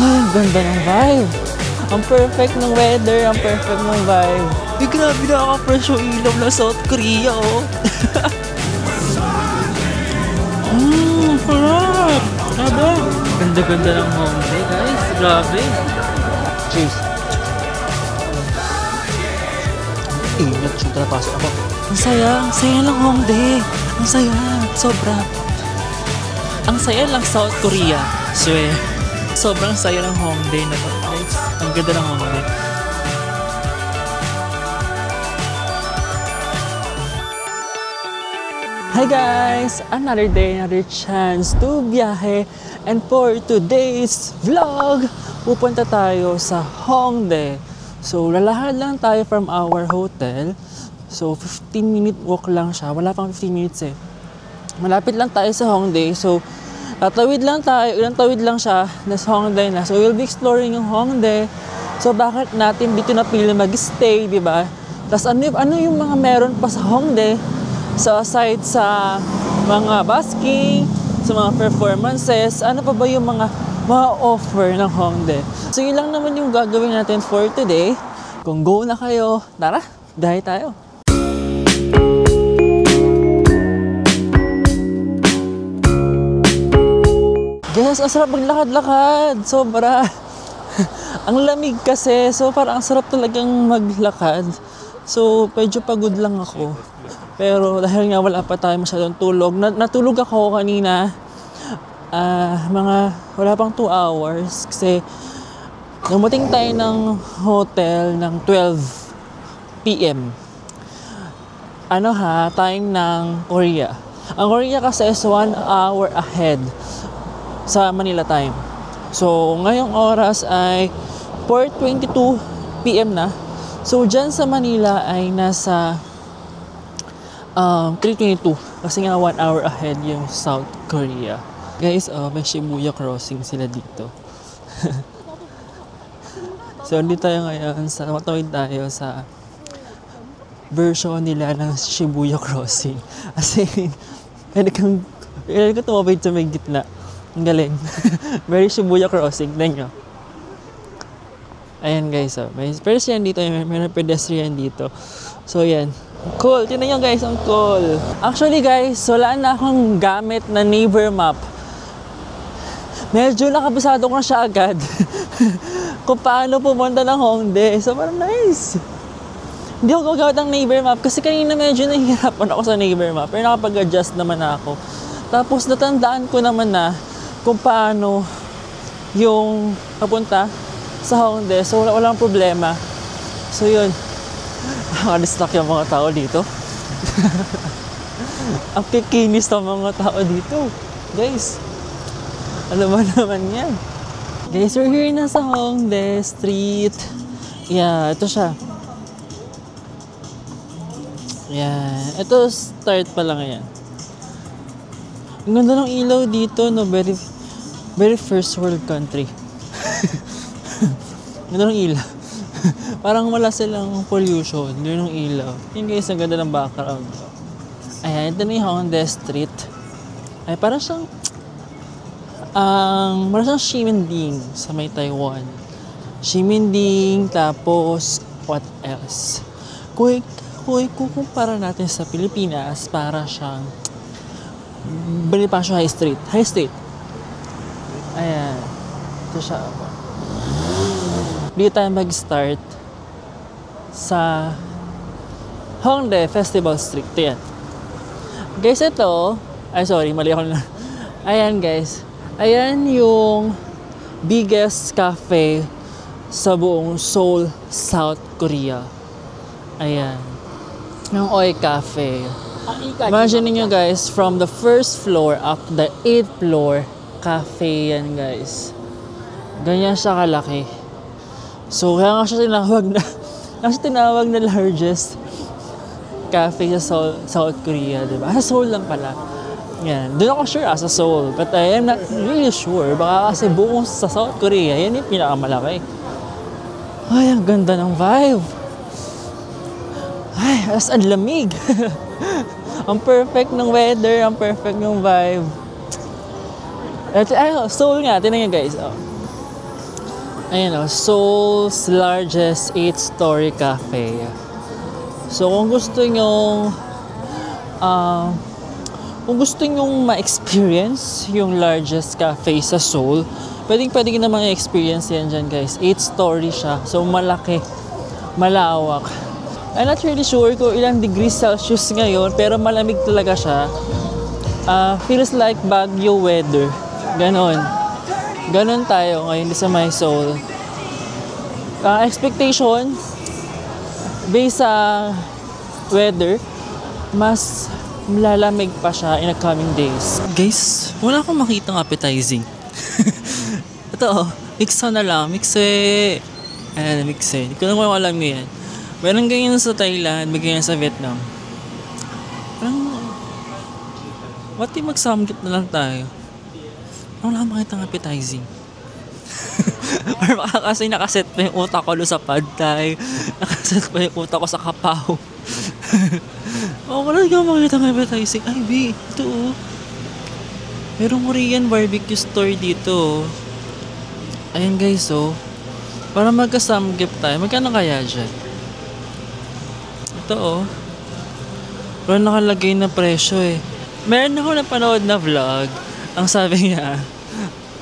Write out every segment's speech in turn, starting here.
Ay, ang ganda ng vibe. Ang perfect ng weather, ang perfect ng vibe. Ay, grabe nakaka-fresh yung ilaw ng South Korea, oh. Sarap! Grabe! Ganda-ganda ng Hongdae, guys. Grabe. Cheers. Ingat siya trapasok ako. Ang saya lang Hongdae. Ang saya, sobra. Ang saya lang South Korea. Swear. Sobrang saya ng Hongdae na to, guys. Ang ganda ng Hongdae. Hi guys! Another day, another chance to biyahe. And for today's vlog, pupunta tayo sa Hongdae. So, lalakad lang tayo from our hotel. So, 15-minute walk lang siya. Wala pang 15 minutes eh. Malapit lang tayo sa Hongdae. So, tatawid lang tayo. Ilang tawid lang siya. Nasa Hongdae na. So, we'll be exploring yung Hongdae. So, bakit natin dito napili mag-stay, di ba? Tapos, ano yung mga meron pa sa Hongdae? So, aside sa mga busking, sa mga performances, ano pa ba yung mga offer ng Hongdae? So, yun lang naman yung gagawin natin for today. Kung go na kayo, tara, dahi tayo. Guys, ang sarap maglakad-lakad. Sobra. Ang lamig kasi. So, parang ang sarap talagang maglakad. So, medyo pagod lang ako. Pero dahil nga wala pa tayo masyadong tulog, natulog ako kanina, wala pang 2 hours kasi dumating tayo ng hotel ng 12 PM. Time ng Korea. Ang Korea kasi is 1 hour ahead sa Manila time. So, ngayong oras ay 4:22 PM na. So, dyan sa Manila ay nasa 3:22 kasi nga 1 hour ahead yung South Korea. Guys, may Shibuya crossing sila dito. So, hindi tayo ngayon matawid tayo sa version nila ng Shibuya crossing. Kasi, pwede ka tumawid sa may gitna. Ang galing. Very Shibuya crossing. Tignan nyo. Ayan guys, may pedestrian dito, may pedestrian dito. So, yan. Cool. Tignan nyo guys, ang cool. Actually guys, wala na akong gamit na neighbor map. Medyo nakabisado ko na siya agad. Kung paano pumunta ng Hongdae. So parang nice. Hindi ako gagamit ng neighbor map kasi kanina medyo nahihirapan ako sa neighbor map. Pero nakapag-adjust naman na ako. Tapos natandaan ko naman na kung paano yung papunta sa Hongdae. So walang problema. So yun. Nakadistract yung mga tao dito. Ang kikinis ng mga tao dito. Guys, alam mo naman yan. Guys, we're here na sa Hongdae Street. Yeah, ito siya. Yeah, ito start pa lang yan. Ang ganda ng ilaw dito, no? Very first world country. Ang ganda ng ilaw. Parang wala silang pollution. Doon yung ilaw. Yun guys, ang ganda ng background. Ayan, ito na yung Hongdae Street. Ay, parang siyang Ximending sa may Taiwan. Ximending, tapos what else? Kung kukumpara natin sa Pilipinas, para siyang Bonifacio High Street. Ayan. Ito siya. Dito tayo mag-start sa Hongdae Festival Street. Ayan. Guys, ito. Ay, sorry. Mali ako na. Ayan, guys. Ayan yung biggest cafe sa buong Seoul, South Korea. Ayan. Yung Oi Cafe. Imagine niyo guys, from the first floor up to the 8th floor, cafe yan, guys. Ganyan siya kalaki. So, kaya nga siya tinawag na largest cafe sa South Korea, diba? Sa Seoul lang pala. Yan. Doon ako sure sa Seoul. But I am not really sure. Baka kasi buong sa South Korea, yan yung pinakamalaki. Ay, ang ganda ng vibe. Ay, as ang lamig. Ang perfect ng weather, ang perfect ng vibe. Ito, Seoul nga. Tingnan nyo guys. Oh. Ayan o, Seoul's largest 8-story cafe. So kung gusto nyong ma-experience yung largest cafe sa Seoul, pwedeng naman i-experience yan dyan guys. 8-story siya. So malaki, malawak. I'm not really sure kung ilang degrees Celsius ngayon, pero malamig talaga siya. Feels like Baguio weather. Ganon tayo ngayon sa my Seoul. Expectation, based sa weather, mas lalamig pa siya in the coming days. Guys, wala akong makitang appetizing. Ito, miksa na lang. Mikse. Hindi ko na kung alam nyo yan. Meron ganyan sa Thailand, may ganyan sa Vietnam. Parang, what if mag-samgit na lang tayo? Wala akong makitang appetizing. Or baka kasi nakaset pa yung utak ko sa pad thai. Nakaset pa yung utak ko sa kapaw. Wala ka makita ng appetizing. Ay, B, ito oh. Merong Korean barbecue store dito. Ayan guys, oh. Para magka-samgip tayo. Magkano kaya dyan? Ito, oh. Pero nakalagay na presyo eh. Meron ako napanood na vlog. Ang sabi niya,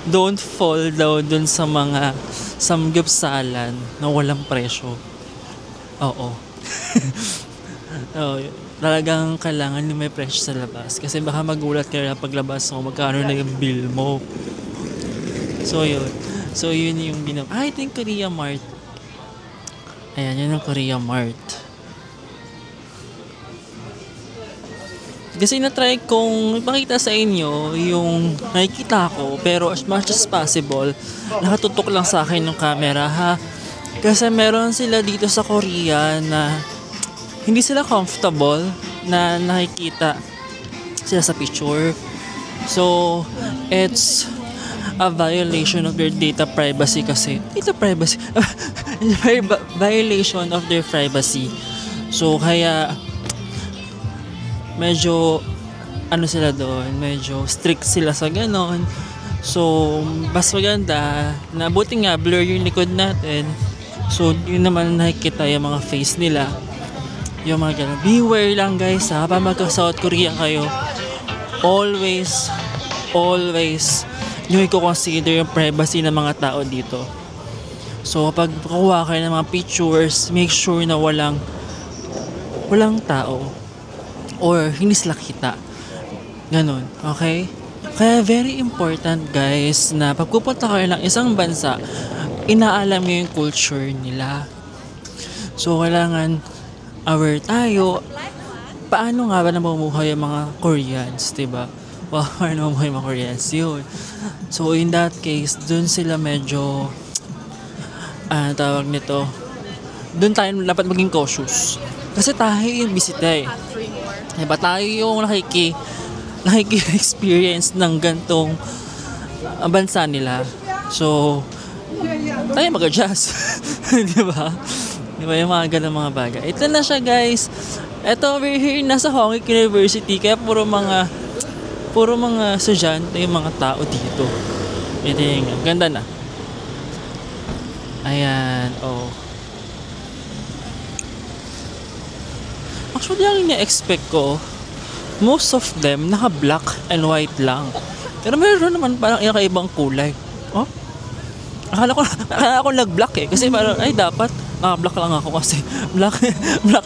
don't fall daw dun sa mga samgyupsalan na walang presyo. Oo. Talagang kailangan may presyo sa labas. Kasi baka magulat kayo na paglabas mo, magkano na yung bill mo. So yun yung ito yung Korea Mart. Ayan, yun yung Korea Mart. Kasi na-try kong ipakita sa inyo yung nakikita ko, pero as much as possible, nakatutok lang sa akin yung camera ha. Kasi meron sila dito sa Korea na hindi sila comfortable na nakikita sila sa picture. So, it's a violation of their data privacy kasi. Violation of their privacy. So, kaya medyo sila doon, medyo strict sila sa ganon. So, mas maganda na buti nga blur yung likod natin. So, yun naman nakikita yung mga face nila. Yung mga ganon. Beware lang guys ha, pa magka-South Korea kayo. Always nyo i-consider yung privacy ng mga tao dito. So, kapag kukuha kayo ng mga pictures, make sure na walang tao. Or hindi sila kita. Ganon, okay? Kaya very important guys na pagpupunta kayo ng isang bansa, inaalam nyo yung culture nila. So kailangan aware tayo. Paano nga ba namumuhay yung mga Koreans, diba? Paano namumuhay yung mga Koreans? Yun. So in that case, dun sila medyo tawag nito, dun tayo dapat maging cautious. Kasi tayo yung bisita eh. Diba tayo yung nakiki-experience ng gantong bansa nila. So, tayo mag-adjust. Diba? Diba yung mga ganang mga bagay. Ito na siya guys. Ito over here, nasa Hongik University. Kaya puro mga estudyante yung mga tao dito. Ito yung ganda na. Ayan, oh. Actually, ang ina-expect ko, most of them naka-black and white lang. Pero meron naman parang ibang kulay. Oh? Akala ko nag-black eh. Kasi parang, dapat naka-black lang ako kasi black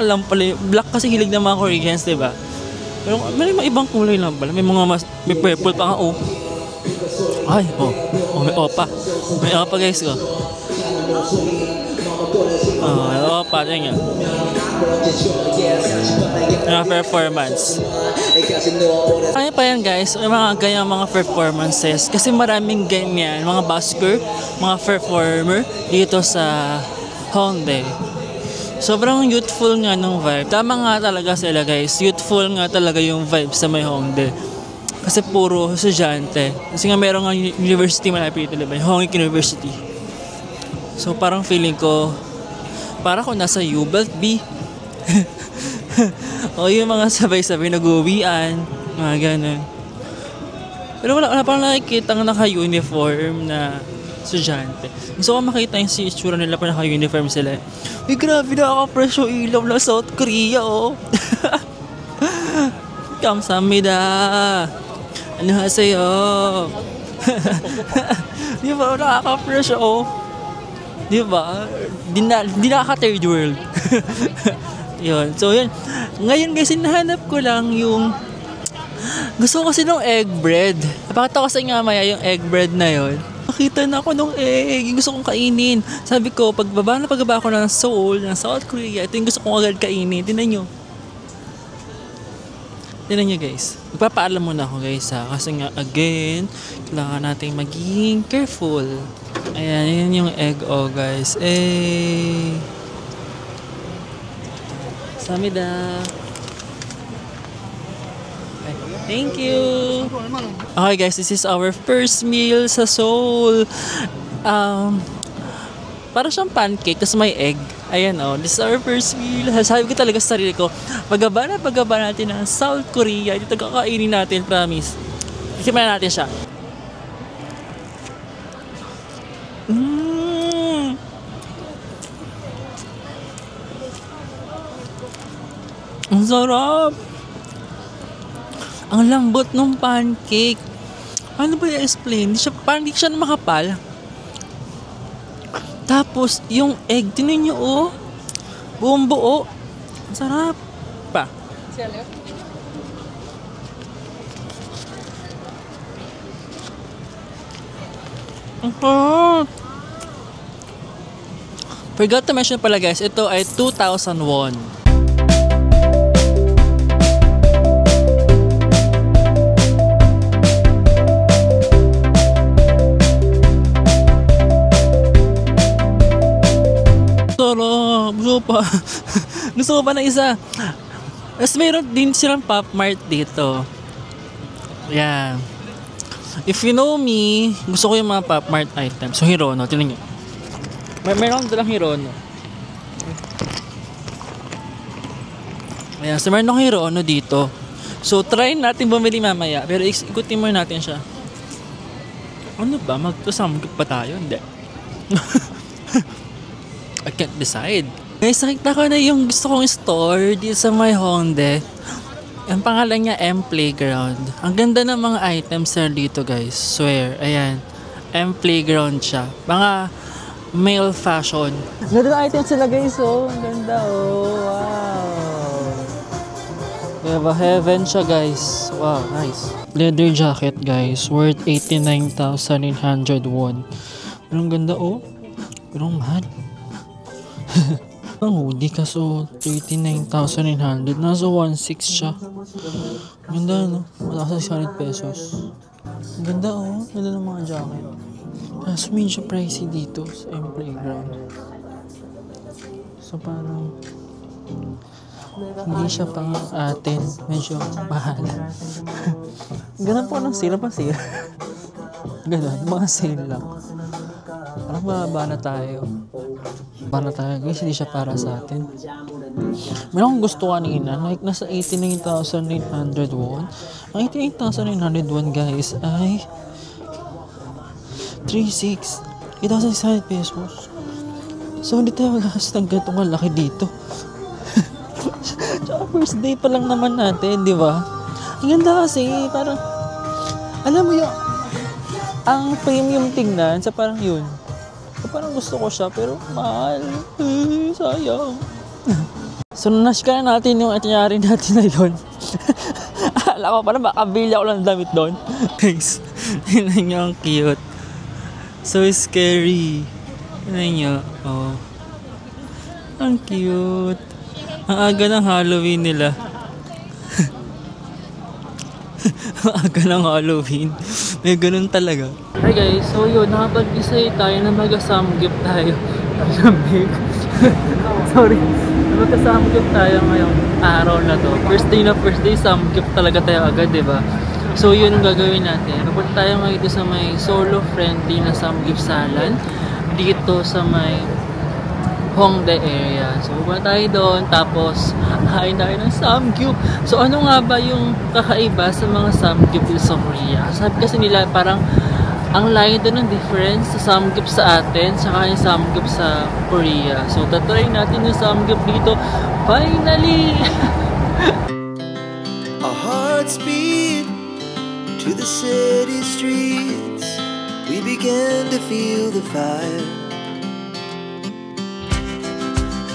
lang pala. Black kasi hilig ng mga Koreans, diba? Pero may ibang kulay lang pala. May purple pa nga, oh. Ay, may opa. May opa guys, oh. Opa, tingnan. Performance. Kaya pa yan guys, may mga ganyan mga performances. Kasi maraming ganyan, mga busker, mga performer dito sa Hongdae. Sobrang youthful nga ng vibe. Tama nga talaga sila guys, youthful nga talaga yung vibe sa may Hongdae. Kasi puro estudyante. Kasi nga meron nga university malapit dito, diba? Hongik University. So parang feeling ko, para ko nasa U-Belt B. O yung mga sabay-sabay nag-uwian, mga ganun. Pero wala parang nakikita ng naka-uniform na estudyante. Gusto ko makita yung si itsura nila pa naka-uniform sila. Uy, grabe, nakaka-fresh yung ilaw na South Korea, oh. Kamsamida. Ano hasayo? Di ba, nakaka-fresh, oh. Di ba? Di nakaka-third world. Yun. So, yun. Ngayon guys, hinahanap ko lang yung gusto ko kasi ng egg bread. Napakita ko sa inyo maya yung egg bread na yun. Nakita na ako ng egg. Yung gusto kong kainin. Sabi ko, pagbaba ako ng Seoul, ng South Korea, ito yung gusto kong agad kainin. Tingnan nyo. Tingnan nyo guys. Magpapaalam muna ako guys ha. Kasi nga again, kailangan natin maging careful. Ayan, yun yung egg guys. Samida. Thank you. Okay guys, this is our first meal sa Seoul. Para siyang pancake, tapos may egg. Ayan this is our first meal. Sabi ko talaga sa sarili ko, pagaba natin ng South Korea, dito kakainin natin, promise. Isipan natin siya. Ang sarap! Ang lambot ng pancake. Ano ba i-explain? Hindi siya makapal. Tapos, yung egg, tinan nyo, oh. Buong buo. Ang sarap. Pa. Ang sarap. Forgot to mention pala guys, ito ay 2,000 won. Gusto ko pa ng isa. Tapos mayroon din silang Pop Mart dito. Yan. If you know me, gusto ko yung mga Pop Mart items. So Hirono, tingnan nyo. Mayroon dalang Hirono. Ayan, so mayroon akong Hirono dito. So try natin bumili mamaya. Pero ikutin mo natin siya. Ano ba? Magtusamgip pa tayo? Hindi. I can't decide. Guys, nakita ko na yung gusto kong store dito sa my Hongdae. Ang pangalan niya M Playground. Ang ganda ng mga items na dito guys. Swear. Ayan. M Playground siya. Mga male fashion. Ganda ng items sila guys. Oh. Ang ganda oh. Wow. Diba? Heaven siya guys. Wow. Nice. Leather jacket guys. Worth 89,900 won. Pero ang ganda oh. Pero ang mahal. Ang hoodie kaso 39,900. Nasa 1.6 siya. Ganda no? Wala sa 600 pesos. Ganda oh. Ganda ng mga jacket. Kaso medyo pricey dito sa M Playground. So parang hindi siya pang atin. Medyo mahal. Ganun po ng sale pa sale. Ganun. Mga sale lang. Parang bababa na tayo. Guys, hindi siya para sa atin. Meron akong gusto kanina, like nasa 89,900 won. Ang 88,900 won guys ay 8,600 pesos. So hindi tayo magastos ng ganitong kalaki dito. Tsaka first day pa lang naman natin, di ba? Ang ganda kasi, parang alam mo yung ang premium tingnan sa parang yun. Parang gusto ko siya pero mahal. Sayang. So nashka na natin yung itinerary natin na yun. Alam ko parang makabili ako lang damit doon. Guys, yun nyo ang cute. So scary. Yun nyo. Oh. Ang cute. Ang aga ng Halloween nila. Ang aga ng Halloween. May ganun talaga. Hi guys, so yun, nakapag-decide tayo na mag-samgyup tayo. Sorry. Mag-samgyup tayo ngayong araw na to. First day, samgyup talaga tayo agad, diba? So yun ang gagawin natin. Pupunta tayo ngayon sa may solo-friendly na samgyupsalan dito sa may Hongdae area. So pupunta tayo doon, tapos kain tayo ng samgyup. So ano nga ba yung kakaiba sa mga samgyup sa Korea? Sabi kasi nila parang ang layo doon ng difference sa samgyup sa atin saka yung samgyup sa Korea. So tatry natin yung samgyup dito. Finally! Our hearts beat to the city streets. We began to feel the fire.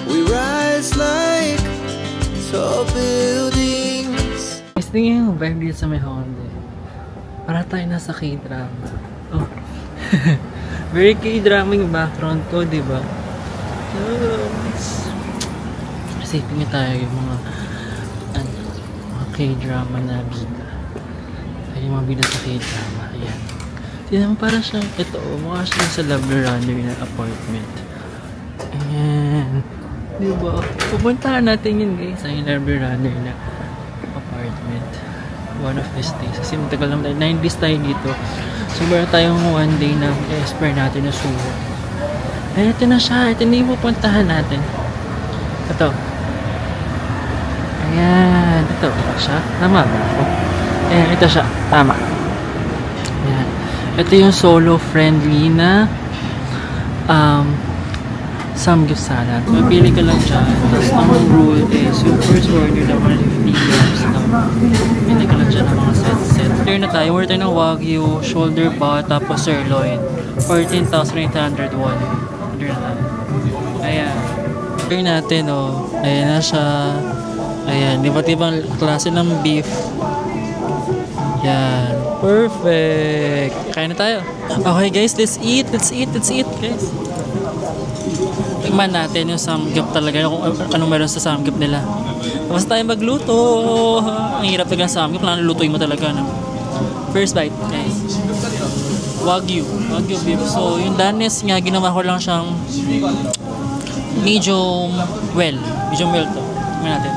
We rise like tall buildings. Guys, tingin yung vibe dito sa may Hongdae. Para tayo nasa K-drama. Oh. Very K-drama yung background ko, diba? Isipin niyo tayo yung mga K-drama na bida. Ay, yung mga bida sa K-drama. Ayan. Tignan mo para siya, ito, mukha siya sa Love Runner na apartment. Ayan. Diba? Pupuntahan natin yun guys, sa Love Runner na apartment. One of these days. Kasi matagal naman tayo, 9 days tayo dito. So, meron tayong one day na i-explore natin na suho. Ayan, ito na siya. Ito na yung pupuntahan natin. Ito. Ayan. Ito siya. Tama ba ako? Ayan, ito siya. Tama. Ayan. Ito yung solo-friendly na samgyup salad. Mapili ka lang dyan. Tapos ang rule is yung first order na 150 grams na pili ka lang dyan ng mga set. Order na tayo. Order ng Wagyu, shoulder pa, tapos sirloin. 14,801. Order na tayo. Ayan. Order natin, oh. Ayan na siya. Ayan. Iba't ibang klase ng beef. Yan. Perfect. Kain na tayo. Okay guys, let's eat. Let's eat. Let's eat guys. Tingnan natin yung samgyup talaga, kung anong meron sa samgyup nila. Tapos tayo magluto. Ang hirap talaga ng samgyup, kailangan lutuin mo talaga. No? First bite, guys. Wagyu beef. So, yung danes nga, ginawa ko lang siyang medium well. Medium well to. Tingnan natin.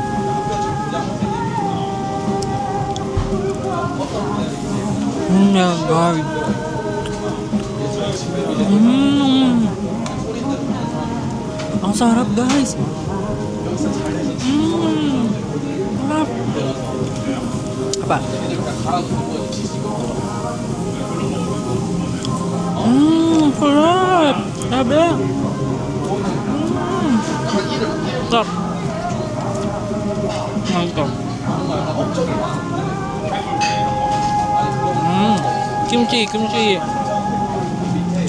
God. Ang sarap guys. Sarap. Apa? Sarap. Sabi. Sarap. Mantap. Kimchi. Kimchi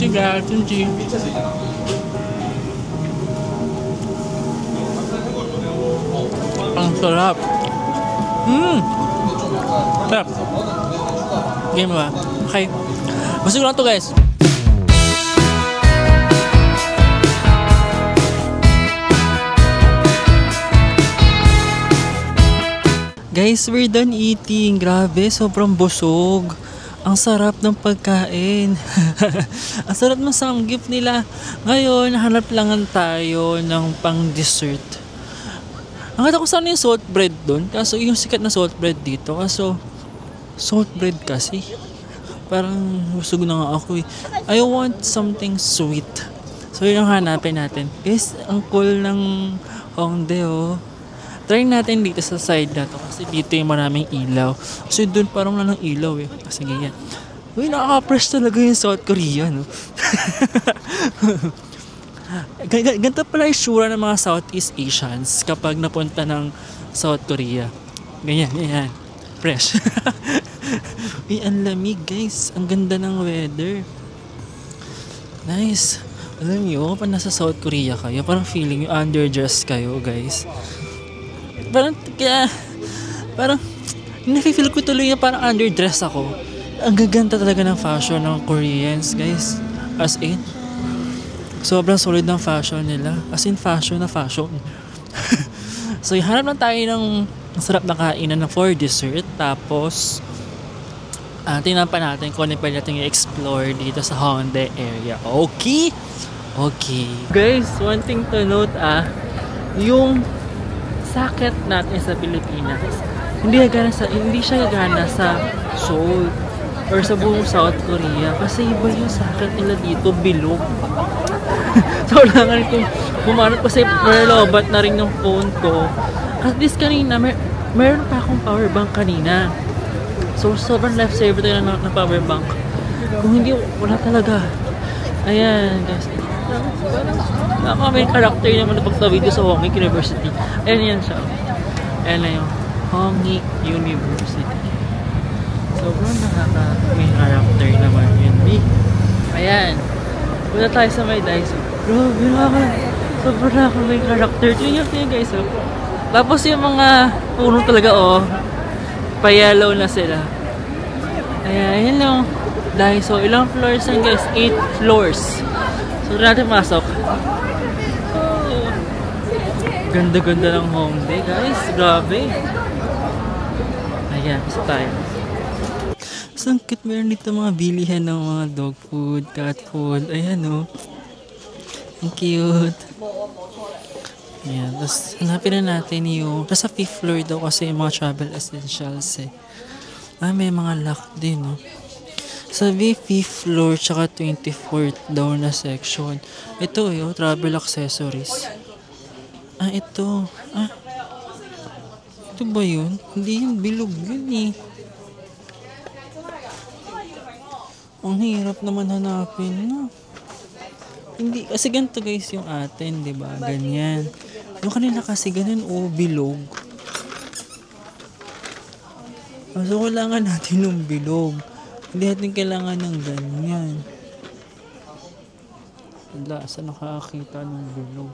guys, kimchi. Ang sarap. Sarap. Game ba? Okay. Basta ko lang to guys. Guys, we're done eating. Grabe, sobrang busog. Ang sarap ng pagkain. Ang sarap ng samgyup nila. Ngayon, hanap lang tayo ng pang-dessert. Ang kata ko sana yung salt bread doon. Kaso yung sikat na salt bread dito. Kaso, salt bread kasi. Parang busog na nga ako eh. I want something sweet. So yun ang hanapin natin. Guys, ang cool ng Hongdae oh. Try natin dito sa side na to. Kasi dito yung maraming ilaw. Kasi doon parang wala ng ilaw eh. Kasi ganyan. Uy, nakaka-press talaga yung South Korea no. Ganito pala yung sura ng mga Southeast Asians kapag napunta ng South Korea. Ganyan. Fresh. Uy, ang lamig guys. Ang ganda ng weather. Nice. Alam nyo, kapag nasa South Korea kayo, parang feeling yung underdressed kayo guys. Parang nafe-feel ko tuloy na parang underdressed ako. Ang gaganda talaga ng fashion ng Koreans guys. As in, sobrang solid ng fashion nila. As in, fashion na fashion. So, hanap lang tayo ng masarap na kainan na for dessert. Tapos, tingnan pa natin kung ano pwede natin i-explore dito sa Hongdae area. Okay? Okay. Guys, one thing to note yung sakit natin sa Pilipinas, hindi siya gana sa Seoul or sa buong South Korea kasi iba yung sakit nila dito, bilog. So kailangan itong bumanot kasi merlobat na rin yung phone ko. At least kanina meron pa akong power bank kanina, so sobrang lifesaver tayo ng power bank. Kung hindi, wala talaga. Ayan, guys. Main character naman na pagtawid sa Hongik University. Ayan yan siya. Ayan na yung Hongik University. Sobrang main character naman yun. Ayan. Punta tayo sa may Daiso. Grabe naman. Sobrang main character. Tingnan nyo guys. Oh. Tapos yung mga puno talaga pa-yellow na sila. Ayan, yun lang. Daiso. Ilang floors yan guys? 8 floors. So natin masok. Ganda-ganda ng Hongdae guys. Grabe. Ayan, isa tayo. Sangkit meron dito mga bilihan ng mga dog food, cat food. Ayan o. Ang cute. Ayan. Tapos hanapin na natin yung nasa 5th floor daw kasi yung mga travel essentials eh. May mga lock din no. Sabi 5th floor tsaka 24th daw na section. Ito yung travel accessories. Ito. Ito ba yun? Hindi yun, bilog yun eh. Ang hirap naman hanapin, no? Hindi, kasi ganito guys yung atin, di ba? Ganyan. Yung kanila kasi ganun, bilog. So, kailangan natin ng bilog. Hindi natin kailangan ng ganyan. Wala, saan nakakita ng bilog?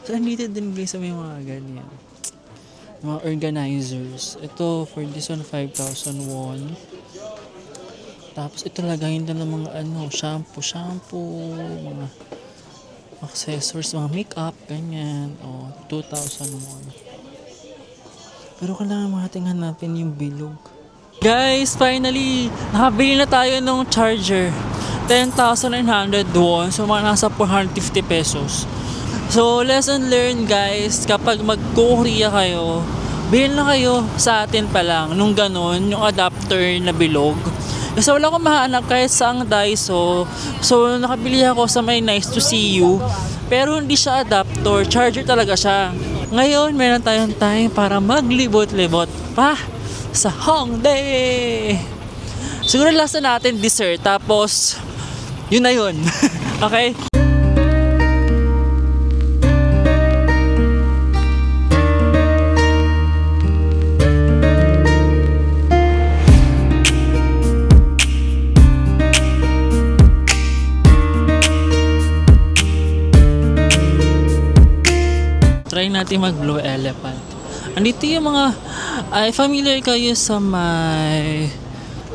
So, andito din guys sa may mga ganyan. Mga organizers. Ito, for this one, 5,000 won. Tapos, ito lagayin na ng mga shampoo, mga accessories, mga makeup, ganyan. 2,000 won. Pero kailangan natin hanapin yung bilog. Guys, finally, nakabili na tayo ng charger. 10,900 won. So, mga nasa 450 pesos. So, lesson learned guys, kapag mag-Korea kayo, bilhin na kayo sa atin pa lang. Nung ganun, yung adapter na bilog. Kasi wala akong mahanap kahit sa ang Daiso. So, nakabili ako sa may Nice to See You. Pero hindi siya adapter. Charger talaga siya. Ngayon, meron tayong time para maglibot-libot pa sa Hongdae. Siguro last na natin dessert. Tapos, yun na yun. Okay? Try natin mag Blue Elephant. Andito yung mga familiar kayo sa may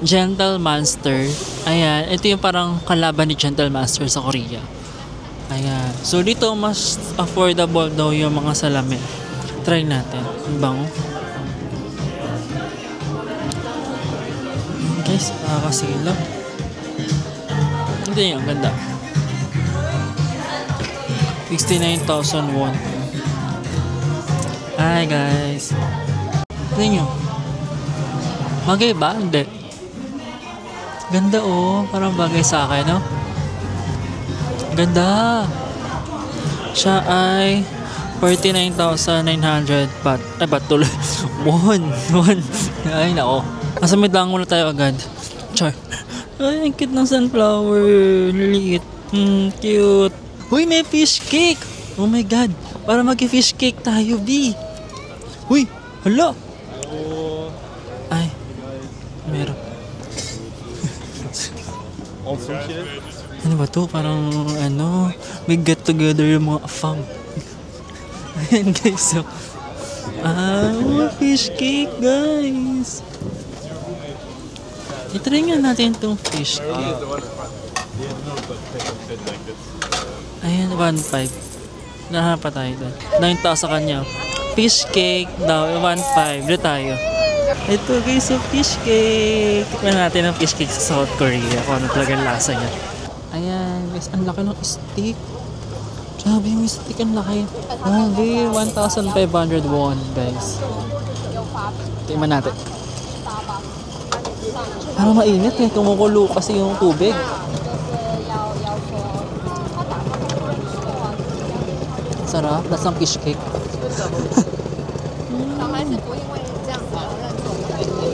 Gentle Monster. Ayan, ito yung parang kalaban ni Gentle Monster sa Korea. Ayan. So dito mas affordable daw yung mga salamin. Try natin. Ang bango. Guys, nakakasilap. Ito yung ganda. 69,000 won. Hi guys. Tignan nyo. Bagay ba? Hindi. Ganda parang bagay sa akin, no? Ganda. Siya ay 49,900 baht. Ay, baht tuloy. Won. Ay, nako. Nasa midlang muna tayo agad. Char. Ay, ang cute ng sunflower. Liliit. Cute. Uy, may fish cake. Oh my god. Para mag-fish cake tayo, B. Uy, hala. Ay, meron. Ano ba to? Parang may get together yung mga afam. Ayan guys, so. Fish cake guys. I-try nga natin itong fish cake. Ayan, 1.5. Nahanap pa tayo doon. 9,000 sa kanya. Fish cake daw, 1.5. Doon tayo. Ito guys, so fish cake. Tikman natin ang fish cake sa South Korea. Kung ano talagang lasa niya. Ayan guys, ang laki ng steak. Sabi yung steak, ang laki. Grabe, 1,500 won guys. Tikman natin. Parang mainit eh. Kumukulo kasi yung tubig. Sarap, lasang fish cake.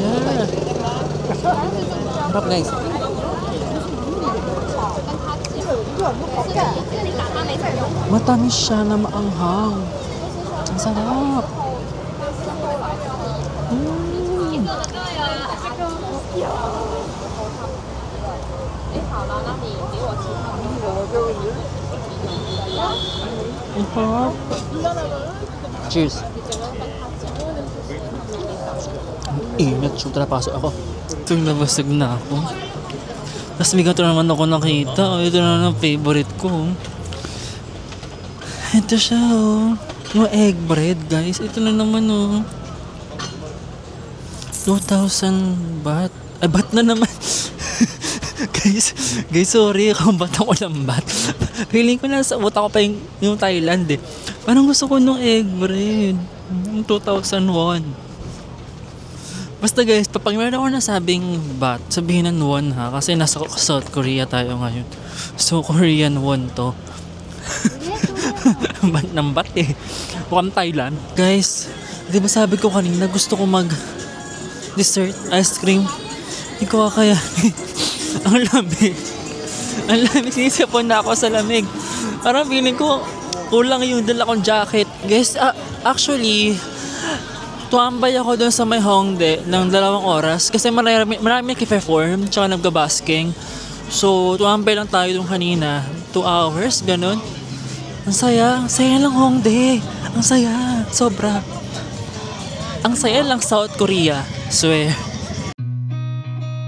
Yeah. Sarap guys. Matamis siya na maanghang. Ang sarap. Cheers. Ang init. So, pasok ako. Itong nabasag na ako. Tapos may ganito naman ako nakita. Oh, ito na ang favorite ko. Ito siya, oh. Yung egg bread, guys. Ito na naman, oh. 2,000 baht. Ay, baht na naman. guys, sorry. Ba't ako ng baht? Feeling ko nasa utak ko pa yung Thailand, eh. Parang gusto ko nung egg bread. 2,001. Basta guys, kapag meron ako nasabing baht, sabihin ng won ha. Kasi nasa South Korea tayo ngayon. So, Korean won to. Ba't ng baht eh. Mukhang Thailand. Guys, di ba sabi ko kanina gusto ko mag dessert ice cream. Hindi ko kaya. Ang lamig. Ang lamig. Sinisipon na ako sa lamig. Parang feeling ko kulang yung dala kong jacket. Guys, actually, tuwambay ako doon sa may Hongdae ng 2 oras kasi marami kipe-form tsaka nagga-basking. So, tuwambay lang tayo doon kanina. 2 hours, ganun. Ang saya lang Hongdae. Ang saya, sobra. Ang saya lang South Korea, swear.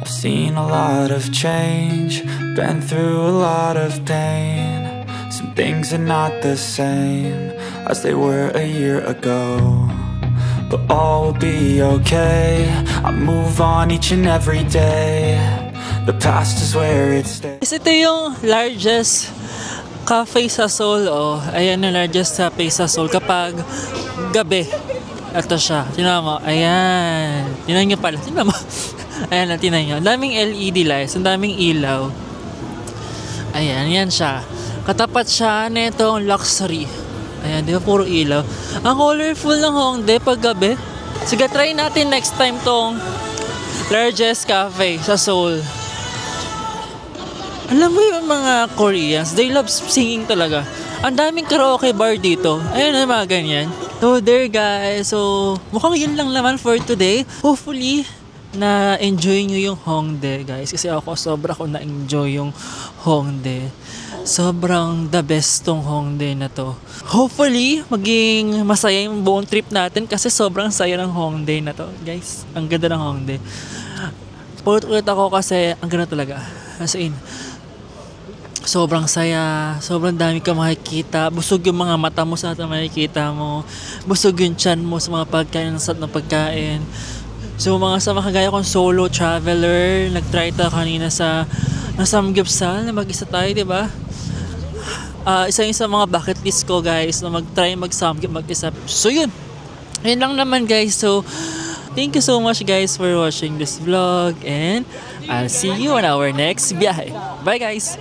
I've seen a lot of change, been through a lot of pain. Some things are not the same as they were a year ago. But all will be okay. I move on each and every day. The past is where it stays. Ito yung largest cafe sa Seoul. Oh, ayan yung largest cafe sa Seoul kapag gabi. Ito siya. Tingnan mo. Ayan. Tingnan nyo pala. Tingnan mo. Ayan, tingnan nyo. Ang daming LED lights. Ang daming ilaw. Ayan, yan siya. Katapat siya na itong luxury. Ayan, di ba puro ilaw? Ang colorful ng Hongdae pag gabi. Sige, try natin next time tong largest cafe sa Seoul. Alam mo yung mga Koreans, they love singing talaga. Ang daming karaoke bar dito. Ayan na mga ganyan. So there guys, so mukhang yun lang naman for today. Hopefully, na-enjoy nyo yung Hongdae guys. Kasi ako sobra ko na-enjoy yung Hongdae. Sobrang the best tong Hongdae na to. Hopefully, maging masaya yung buong trip natin kasi sobrang saya ng Hongdae na to. Guys, ang ganda ng Hongdae. Ulit ako kasi ang ganda talaga. As in, sobrang saya, sobrang dami ka makikita. Busog yung mga mata mo sa makikita mo. Busog yung tiyan mo sa mga pagkain ng pagkain. So mga sa makagaya kong solo traveler, nag-try tayo kanina sa Samgyeopsal na mag-isa tayo, di ba? Isa yung sa mga bucket list ko guys na mag-try mag-samgyup mag-isa. So yun lang naman guys. So thank you so much guys for watching this vlog and I'll see you on our next biyahe. Bye guys!